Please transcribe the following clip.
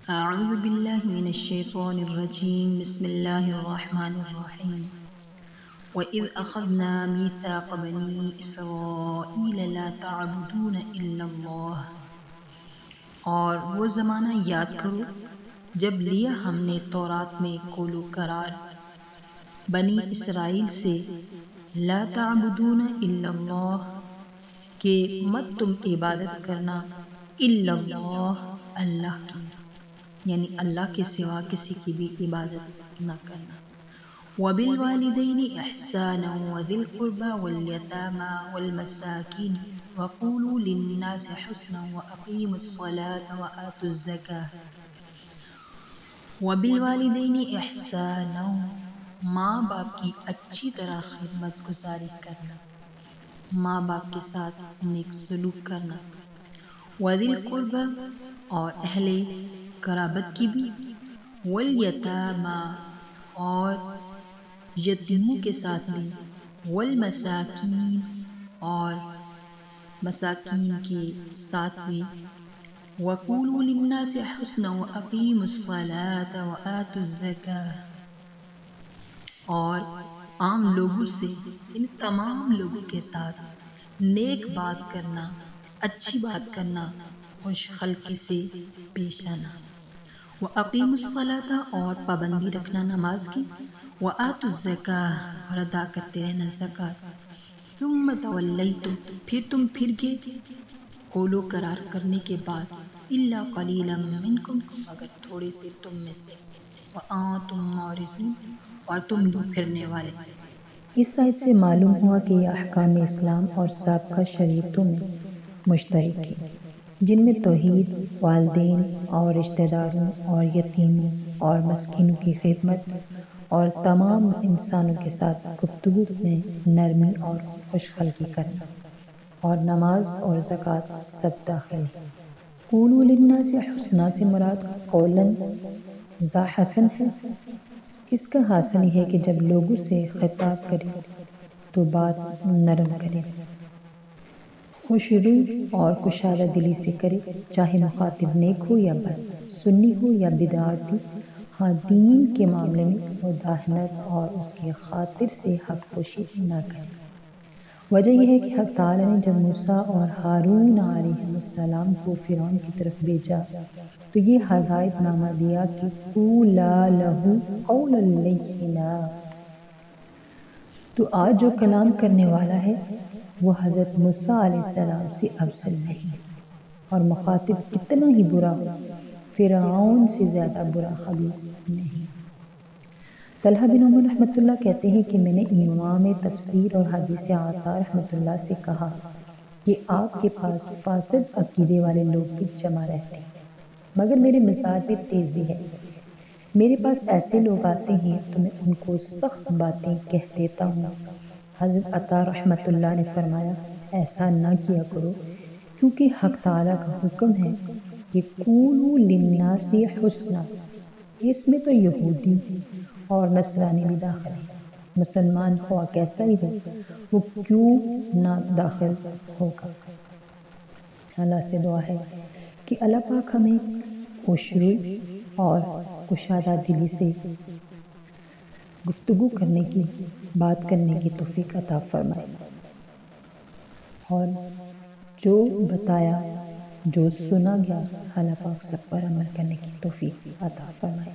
أعوذ بالله من الشيطان الرجيم بسم الله الرحمن الرحيم وإذ أخذنا ميثاق بني إسرائيل لا تعبدون إلا الله اور وہ زمانہ یاد کرو جب لیا ہم نے تورات میں قول و قرار بنی اسرائیل سے لا تعبدون الا اللہ کہ مت تم عبادت کرنا الا اللہ اللہ کی، یعنی اللہ کے سوا کسی کی بھی عبادت نہ کرنا۔ وبالوالدین احسانا وذی القربى والیتامى والمساکین وقولوا للناس حسنا واقیموا الصلاة وآتوا الزکاة۔ وبالوالدین احسانا، ماں باپ کی اچھی طرح خدمت گزاری کرنا، ماں باپ کے ساتھ نیک سلوک کرنا۔ وذی القربى، اور اہل قرابت کی بھی، والیتامى، اور یتیموں کے ساتھ بھی، والمساکین، اور مساکین کے ساتھ بھی۔ وقولوا للناس حسنا واقیموا الصلاة وآتوا الزکاة، اور عام لوگوں سے، ان تمام لوگوں کے ساتھ نیک بات کرنا، اچھی بات کرنا، خوش خلقی سے پیش آنا۔ وَأَقِيمُوا الصَّلَاةَ، اور پابندی رکھنا نماز کی۔ وَآتُوا الزَّكَاةَ، اور ادا کرتے رہنا زکوٰۃ۔ ثُمَّ تَوَلَّيْتُمْ، پھر تم پھر گئے قول و قرار کرنے کے بعد، إِلَّا قَلِيلًا مِّنْكُمْ، مگر تھوڑے سے تم میں سے، وَأَنْتُمْ مُعْرِضُونَ، اور تم لوگ پھرنے والے۔ اس آیت سے معلوم ہوا کہ یہ احکام اسلام اور سابقہ شریعتوں میں مشترک ہے، جن میں توحید، والدین اور رشتہ داروں اور یتیموں اور مسکینوں کی خدمت اور تمام انسانوں کے ساتھ گفتگو میں نرمی اور خوش خلقی کرنا اور نماز اور زکوٰۃ سب داخل ہے۔ قولوا للناس حسنا سے مراد قولاً ذا حسن ہے۔ اس کا حاصل یہ ہے کہ جب لوگوں سے خطاب کرے تو بات نرم کرے، خوش روی اور کشادہ دلی سے کرے، چاہے مخاطب نیک ہو یا بد، سنی ہو یا بدعتی۔ ہاں، دین کے معاملے میں مداہنت اور اس کی خاطر سے حق پوشی نہ کرے۔ وجہ یہ ہے کہ حق تعالیٰ نے جب موسیٰ اور ہارون علیہ السلام کو فرعون کی طرف بھیجا تو یہ ہدایت نامہ دیا کہ قولا لہ قولا لینا۔ تو آج جو کلام کرنے والا ہے وہ حضرت موسیٰ علیہ السلام سے افضل نہیں، اور مخاطب کتنا ہی برا ہو، فرعون سے زیادہ برا خبیث نہیں۔ طلحہ بن عمر رحمۃ اللہ کہتے ہیں کہ میں نے امام تفسیر اور حدیث عطا رحمۃ اللہ سے کہا کہ آپ کے پاس فاسد عقیدے والے لوگ بھی جمع رہتے ہیں، مگر میرے مزاج میں تیزی ہے، میرے پاس ایسے لوگ آتے ہیں تو میں ان کو سخت باتیں کہہ دیتا ہوں۔ حضرت عطا رحمۃ اللہ نے فرمایا، ایسا نہ کیا کرو، کیونکہ حق تعالیٰ کا حکم ہے کہ قولوا للناس حسنا، اس میں تو یہودی اور نصرانی بھی داخل ہے، مسلمان خواہ کیسا ہی ہو وہ کیوں نہ داخل ہوگا۔ اللہ سے دعا ہے کہ اللہ پاک ہمیں خوش روی اور کشادہ دلی سے گفتگو کرنے کی، بات کرنے کی توفیق عطا فرمائے، اور جو بتایا، جو سنا گیا، اللہ پاک سب پر عمل کرنے کی توفیق عطا فرمائے۔